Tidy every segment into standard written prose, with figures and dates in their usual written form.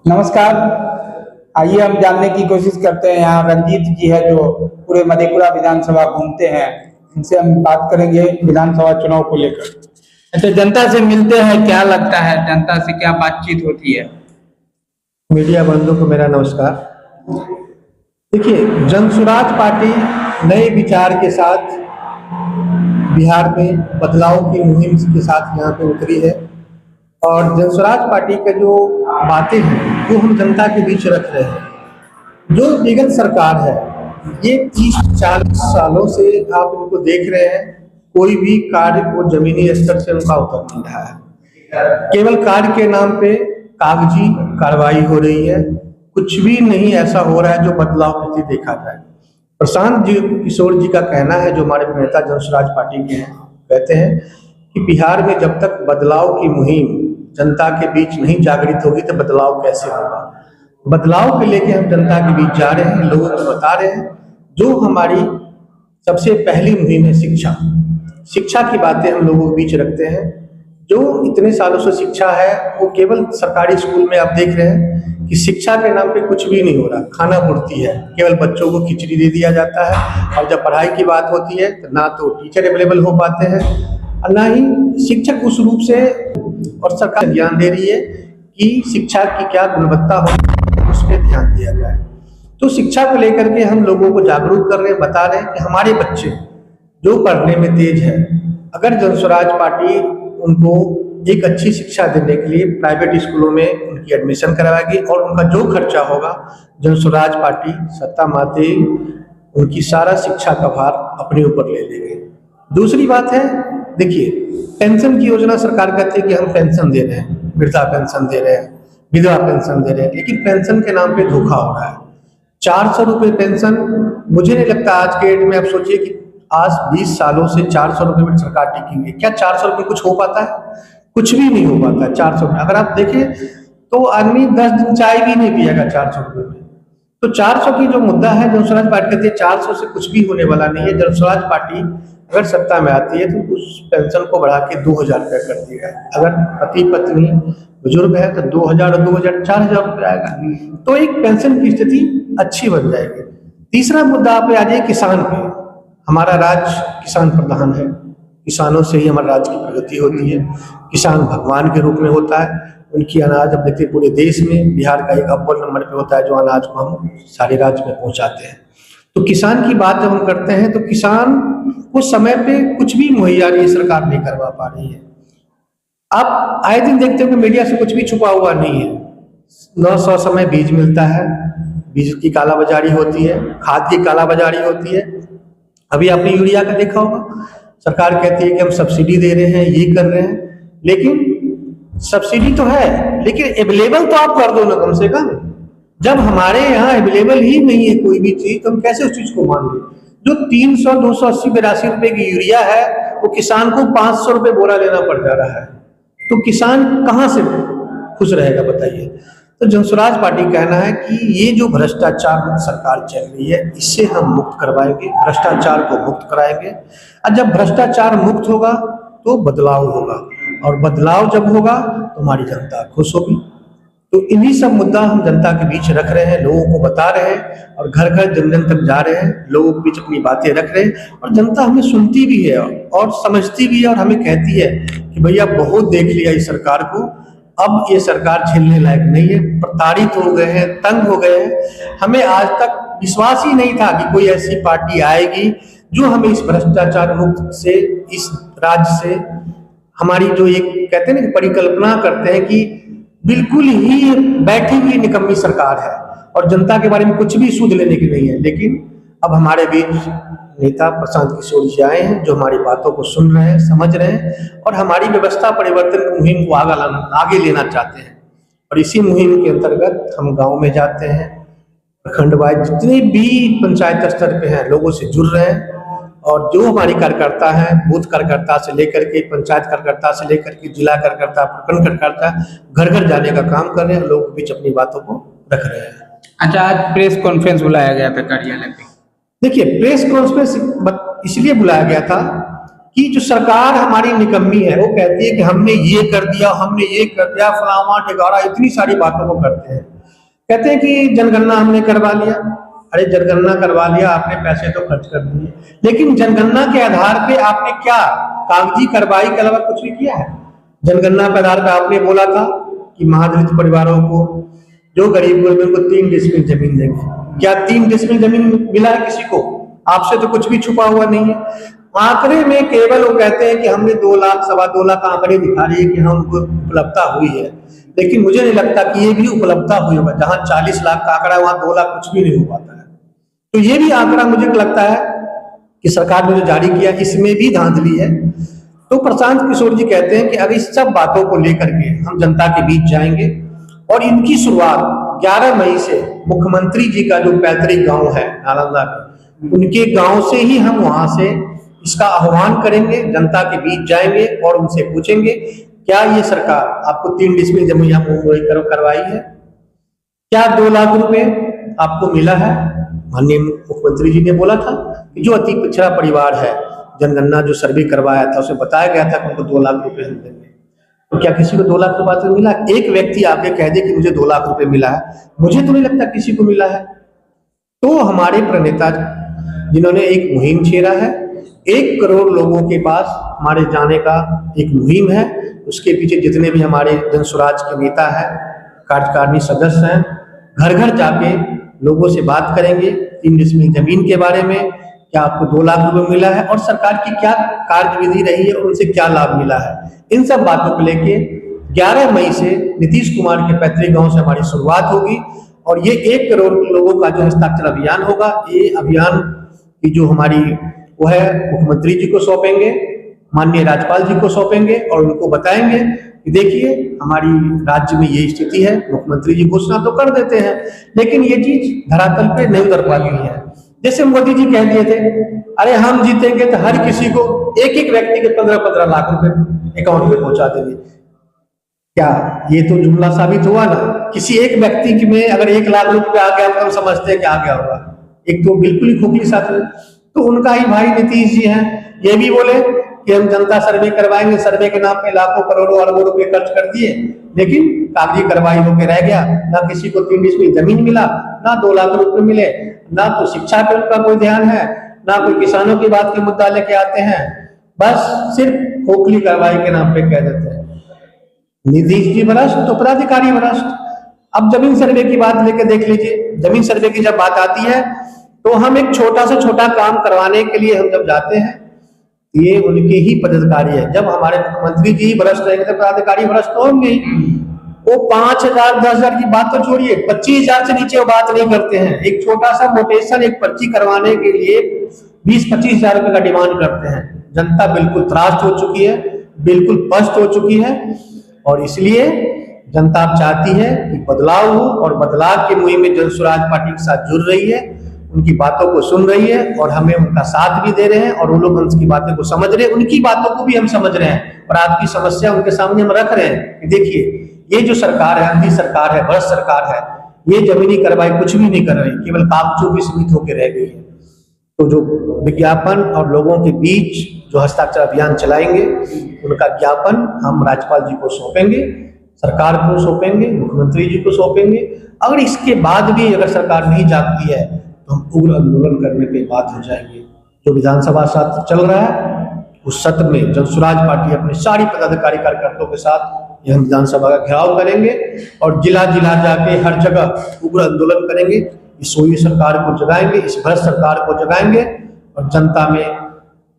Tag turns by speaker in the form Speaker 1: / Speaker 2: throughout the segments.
Speaker 1: नमस्कार। आइए हम जानने की कोशिश करते हैं। यहाँ रंजीत जी है जो पूरे मधेपुरा विधानसभा घूमते हैं, इनसे हम बात करेंगे विधानसभा चुनाव को लेकर। अच्छा, जनता से मिलते हैं, क्या लगता है जनता से क्या बातचीत होती है?
Speaker 2: मीडिया बंधु को मेरा नमस्कार। देखिए, जनसुराज पार्टी नए विचार के साथ बिहार में बदलाव की मुहिम के साथ यहाँ पे उतरी है और जनसुराज पार्टी का जो बातें हैं वो हम जनता के बीच रख रहे हैं। जो विगत सरकार है ये 30-40 सालों से आप इनको देख रहे हैं, कोई भी कार्य को जमीनी स्तर से उनका उतर नहीं रहा है। केवल कार्य के नाम पे कागजी कार्रवाई हो रही है, कुछ भी नहीं ऐसा हो रहा है जो बदलाव प्रति देखा जाए। प्रशांत जी किशोर जी का कहना है, जो हमारे नेता जनसुराज पार्टी के हैं, कहते हैं कि बिहार में जब तक बदलाव की मुहिम जनता के बीच नहीं जागृत होगी तो बदलाव कैसे होगा। बदलाव के लेके हम जनता के बीच जा रहे हैं, लोगों को बता रहे हैं। जो हमारी सबसे पहली मुहिम है शिक्षा की बातें हम लोगों के बीच रखते हैं। जो इतने सालों से शिक्षा है वो केवल सरकारी स्कूल में आप देख रहे हैं कि शिक्षा के नाम पे कुछ भी नहीं हो रहा, खाना पूर्ति है, केवल बच्चों को खिचड़ी दे दिया जाता है। और जब पढ़ाई की बात होती है तो ना तो टीचर अवेलेबल हो पाते हैं और ना ही शिक्षक उस रूप से, और सरकार ध्यान दे रही है कि शिक्षा की क्या गुणवत्ता हो उस पर ध्यान दिया जाए। तो शिक्षा को लेकर के हम लोगों को जागरूक कर रहे हैं, बता रहे हैं कि हमारे बच्चे जो पढ़ने में तेज है, अगर जनसुराज पार्टी उनको एक अच्छी शिक्षा देने के लिए प्राइवेट स्कूलों में उनकी एडमिशन करवाएगी और उनका जो खर्चा होगा जनसुराज पार्टी सत्ता माते उनकी सारा शिक्षा का भार अपने ऊपर ले लेंगे। दूसरी बात है, देखिए पेंशन की योजना सरकार कहती है कि हम पेंशन दे रहे हैं, वृद्धा पेंशन दे रहे हैं, विधवा पेंशन दे रहे हैं, लेकिन पेंशन के नाम पे धोखा हो रहा है। 400 रुपये पेंशन, मुझे नहीं लगता आज के डेट में, आप सोचिए कि आज 20 सालों से 400 रुपये में सरकार टिकी हुई है। क्या 400 रुपये कुछ हो पाता है? कुछ भी नहीं हो पाता है 400 में। अगर आप देखें तो आदमी 10 दिन चाय भी नहीं पिएगा 400 रुपये में। तो 400 की जो मुद्दा है, जनसुराज पार्टी कहती है 400 से कुछ भी होने वाला नहीं है। जनसुराज पार्टी अगर सत्ता में आती है तो उस पेंशन को बढ़ा के 2000 रुपये कर दिया है। अगर पति पत्नी बुजुर्ग है तो 2000 और 2000 4000 रुपये आएगा, तो एक पेंशन की स्थिति अच्छी बन जाएगी। तीसरा मुद्दा आप आ जाइए किसान पे। हमारा राज्य किसान प्रधान है, किसानों से ही हमारे राज्य की प्रगति होती है। किसान भगवान के रूप में होता है, उनकी अनाज अब देखते पूरे देश में बिहार का एक अव्वल नंबर पे होता है जो अनाज को हम सारे राज्य में पहुंचाते हैं। तो किसान की बात जब हम करते हैं तो किसान को समय पे कुछ भी मुहैया ये सरकार नहीं करवा पा रही है। आप आए दिन देखते हो कि मीडिया से कुछ भी छुपा हुआ नहीं है। 900 समय बीज मिलता है, बीज की कालाबाजारी होती है, खाद की कालाबाजारी होती है। अभी आपने यूरिया का देखा होगा, सरकार कहती है कि हम सब्सिडी दे रहे हैं, ये कर रहे हैं, लेकिन सब्सिडी तो है लेकिन अवेलेबल तो आप कर दो ना कम से कम। जब हमारे यहाँ अवेलेबल ही नहीं है कोई भी चीज तो हम कैसे उस चीज को मान लें। जो 300, 280, 82 रुपए की यूरिया है वो किसान को 500 रुपये बोरा लेना पड़ जा रहा है, तो किसान कहाँ से खुश रहेगा बताइए। तो जनसुराज पार्टी कहना है कि ये जो भ्रष्टाचार मुक्त सरकार चल रही है इससे हम मुक्त करवाएंगे, भ्रष्टाचार को मुक्त कराएंगे। और जब भ्रष्टाचार मुक्त होगा तो बदलाव होगा, और बदलाव जब होगा तो हमारी जनता खुश होगी। तो इन्हीं सब मुद्दा हम जनता के बीच रख रहे हैं, लोगों को बता रहे हैं और घर घर जन जन तक जा रहे हैं, लोगों के बीच अपनी बातें रख रहे हैं। और जनता हमें सुनती भी है और समझती भी है और हमें कहती है कि भैया बहुत देख लिया इस सरकार को, अब ये सरकार झेलने लायक नहीं है, प्रताड़ित हो गए हैं, तंग हो गए हैं। हमें आज तक विश्वास ही नहीं था कि कोई ऐसी पार्टी आएगी जो हमें इस भ्रष्टाचार मुक्त से, इस राज्य से, हमारी जो एक कहते हैं ना परिकल्पना करते हैं कि बिल्कुल ही बैठी हुई निकम्मी सरकार है और जनता के बारे में कुछ भी सूद लेने की नहीं है। लेकिन अब हमारे बीच नेता प्रशांत किशोर जी आए हैं जो हमारी बातों को सुन रहे हैं, समझ रहे हैं और हमारी व्यवस्था परिवर्तन की मुहिम को आगे लेना चाहते हैं। और इसी मुहिम के अंतर्गत हम गांव में जाते हैं, प्रखंड वाइज जितने भी पंचायत स्तर पे हैं लोगों से जुड़ रहे हैं, और जो हमारी कार्यकर्ता हैं, बूथ कार्यकर्ता से लेकर के पंचायत कार्यकर्ता से लेकर के जिला कार्यकर्ता, प्रखंड कार्यकर्ता, घर घर जाने का काम कर रहे हैं, लोगों के बीच अपनी बातों को रख रहे हैं।
Speaker 1: अच्छा, आज प्रेस कॉन्फ्रेंस बुलाया गया था कार्यालय पे।
Speaker 2: देखिए, प्रेस कॉन्फ्रेंस इसलिए बुलाया गया था कि जो सरकार हमारी निकम्मी है, वो कहती है कि हमने ये कर दिया, हमने ये कर दिया, फलाना ठिकाना, इतनी सारी बातों को करते हैं। कहते हैं कि जनगणना हमने करवा लिया। अरे जनगणना करवा लिया आपने, पैसे तो खर्च कर दिए, लेकिन जनगणना के आधार पे आपने क्या कागजी कार्रवाई के अलावा कुछ भी किया है? जनगणना के आधार पर आपने बोला था कि महादलित परिवारों को, जो गरीब लोग उनको 3 डिसमिल जमीन देंगे। क्या 3 डिसमिल जमीन मिला है किसी को? आपसे तो कुछ भी छुपा हुआ नहीं है। आंकड़े में केवल वो कहते हैं कि हमने 2 लाख, 2.25 लाख आंकड़े दिखा रही है कि हमको उपलब्धता हुई है, लेकिन मुझे नहीं लगता कि ये भी उपलब्धता हुई होगा। जहां 40 लाख का आंकड़ा, वहां 2 लाख कुछ भी नहीं हो पाता है। तो ये भी आंकड़ा मुझे लगता है कि सरकार ने जो जारी किया इसमें भी धांधली है। तो प्रशांत किशोर जी कहते हैं कि अगर इस सब बातों को लेकर के हम जनता के बीच जाएंगे, और इनकी शुरुआत 11 मई से मुख्यमंत्री जी का जो पैतृक गांव है नालंदा में, उनके गांव से ही हम वहां से इसका आह्वान करेंगे, जनता के बीच जाएंगे और उनसे पूछेंगे क्या ये सरकार आपको 3 डिसमिल जमीन करवाई है? क्या 2 लाख रुपए आपको मिला है? माननीय मुख्यमंत्री जी ने बोला था कि जो अति पिछड़ा परिवार है, जनगणना जो सर्वे करवाया था उसमें बताया गया था कि उनको 2 लाख रुपए हम देंगे। तो क्या किसी को 2 लाख रुपए तो मिला? एक व्यक्ति आके कह दे कि मुझे 2 लाख रुपए मिला है, मुझे तो नहीं लगता किसी को मिला है। तो हमारे प्रणेता जिन्होंने एक मुहिम छेड़ा है, 1 करोड़ लोगों के पास हमारे जाने का एक मुहिम है, उसके पीछे जितने भी हमारे जनसुराज के नेता हैं, कार्यकारिणी सदस्य हैं, घर घर जाके लोगों से बात करेंगे 3 डिसमिल जमीन के बारे में, क्या आपको 2 लाख रुपए मिला है और सरकार की क्या कार्यविधि रही है और उनसे क्या लाभ मिला है। इन सब बातों को लेके 11 मई से नीतीश कुमार के पैतृक गांव से हमारी शुरुआत होगी, और ये 1 करोड़ लोगों का जो हस्ताक्षर अभियान होगा, ये अभियान की जो हमारी वो है मुख्यमंत्री जी को सौंपेंगे, माननीय राज्यपाल जी को सौंपेंगे और उनको बताएंगे कि देखिए हमारी राज्य में ये स्थिति है। मुख्यमंत्री जी घोषणा तो कर देते हैं, लेकिन ये चीज धरातल पे नहीं उतर पाती है। जैसे मोदी जी कह दिए थे, अरे हम जीतेंगे तो हर किसी को एक व्यक्ति के 15-15 लाख रुपए अकाउंट में पहुंचा देंगे। क्या ये तो जुमला साबित हुआ ना? किसी एक व्यक्ति में अगर 1 लाख रुपए आ गया तो हम समझते हैं कि आ गया होगा, एक तो बिल्कुल ही खोखली साथ में। तो उनका ही भाई नीतीश जी हैं, ये भी बोले कि हम जनता सर्वे करवाएंगे, सर्वे के नाम पे लाखों करोड़ों अरबों रुपए खर्च कर दिए, लेकिन कागजी कार्रवाई होकर रह गया। ना किसी को 3 डिसमिल जमीन मिला, ना 2 लाख रुपए मिले, ना तो शिक्षा पे उनका कोई ध्यान है, ना कोई किसानों की बात के मुद्दा लेके आते हैं, बस सिर्फ खोखली कार्रवाई के नाम पे कह देते हैं। नीतीश जी भ्रष्ट तो पदाधिकारी भ्रष्ट। अब जमीन सर्वे की बात लेके देख लीजिए, जमीन सर्वे की जब बात आती है तो हम एक छोटा से छोटा काम करवाने के लिए हम जब जाते हैं, ये उनके ही पदाधिकारी है। जब हमारे मुख्यमंत्री जी भ्रष्ट रहेंगे तो पदाधिकारी भ्रष्ट होंगे। वो 5,000 10,000 की बात तो छोड़िए, 25,000 से नीचे वो बात नहीं करते हैं। एक छोटा सा मोटेशन, एक पर्ची करवाने के लिए 20-25,000 रुपए का डिमांड करते हैं। जनता बिल्कुल त्रास्त हो चुकी है, बिल्कुल पस्त हो चुकी है, और इसलिए जनता अब चाहती है कि बदलाव हो, और बदलाव की मुहिम में जनसुराज पार्टी के साथ जुड़ रही है, उनकी बातों को सुन रही है और हमें उनका साथ भी दे रहे हैं, और वो लोग उनकी बातों को समझ रहे हैं, उनकी बातों को भी हम समझ रहे हैं, और आपकी समस्या उनके सामने हम रख रहे हैं कि देखिए ये जो सरकार है, अंधी सरकार है, भ्रष्ट सरकार है, ये जमीनी कार्रवाई कुछ भी नहीं कर रही, केवल कागजों पे सीमित होकर रह गई है। तो जो विज्ञापन और लोगों के बीच जो हस्ताक्षर अभियान चलाएंगे, उनका ज्ञापन हम राज्यपाल जी को सौंपेंगे, सरकार को सौंपेंगे, मुख्यमंत्री जी को सौंपेंगे। अगर इसके बाद भी अगर सरकार नहीं जागती है तो हम उग्र आंदोलन करने पे बात हो जाएंगे। जो विधानसभा सत्र चल रहा है उस सत्र में जनसुराज पार्टी अपने सारी पदाधिकारी कार्यकर्ताओं के साथ यह विधानसभा का घेराव करेंगे और जिला जिला जाके हर जगह उग्र आंदोलन करेंगे। इस सोई सरकार को जगाएंगे, इस भ्रष्ट सरकार को जगाएंगे, और जनता में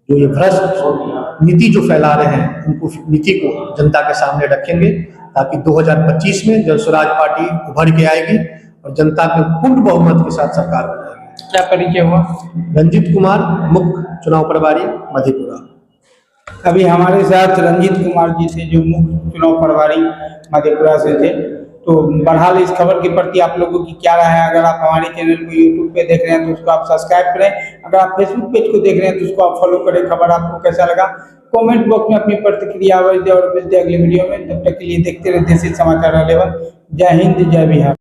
Speaker 2: जो ये भ्रष्ट नीति जो फैला रहे हैं उनको नीति को जनता के सामने रखेंगे, ताकि 2025 में जनसुराज पार्टी उभर के आएगी और जनता के पूर्ण बहुमत के साथ सरकार बनाएगी।
Speaker 1: क्या परिचय हुआ?
Speaker 2: रंजीत कुमार, मुख्य चुनाव प्रभारी मधेपुरा।
Speaker 1: अभी हमारे साथ रंजीत कुमार जी थे जो मुख्य चुनाव प्रभारी मधेपुरा से थे। तो बहरहाल इस खबर के प्रति आप लोगों की क्या राय है? अगर आप हमारे चैनल को यूट्यूब पे देख रहे हैं तो उसको आप सब्सक्राइब करें, अगर आप फेसबुक पेज को देख रहे हैं तो उसको आप फॉलो करें। खबर आपको कैसा लगा कमेंट बॉक्स में अपनी प्रतिक्रिया अवश्य दें, और मिलते हैं अगले वीडियो में। तब तक के लिए देखते रहे देसी समाचार 11। जय हिंद, जय बिहार।